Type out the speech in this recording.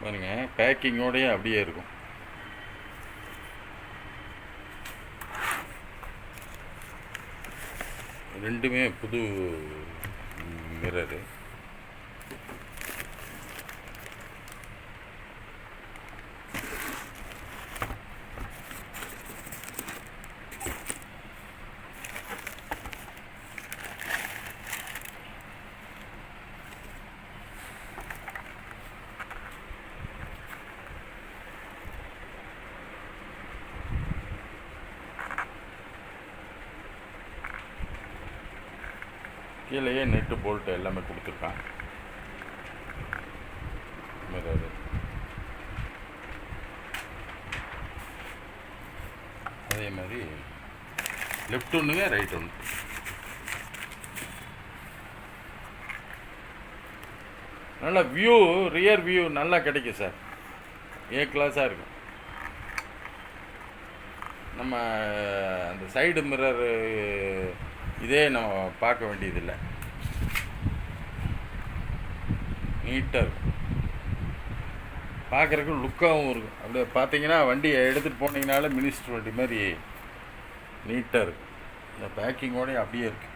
பாருங்க, பேக்கிங்கோடயே அப்படியே இருக்கும். ரெண்டுமே புது மிரரு. கீழேயே நெட்டு போல்ட்டு எல்லாமே கொடுத்துருக்கான் மிரரு. அதே மாதிரி லெஃப்ட் ஒன்றுங்க, ரைட் ஒன்று. நல்லா வியூ, ரியர் வியூ நல்லா கிடைக்கும் சார். ஏ கிளாஸாக இருக்கும். நம்ம அந்த சைடு மிரர் இதே நம்ம பார்க்க வேண்டியதில்லை. நீட்டாக இருக்கும், பார்க்குறதுக்கு லுக்காகவும் இருக்கும். அப்படியே பார்த்தீங்கன்னா வண்டியை எடுத்துகிட்டு போனீங்கனாலே மினிஸ்டர் வண்டி மாதிரி நீட்டாக இருக்கும். இந்த பேக்கிங்கோடய அப்படியே இருக்குது.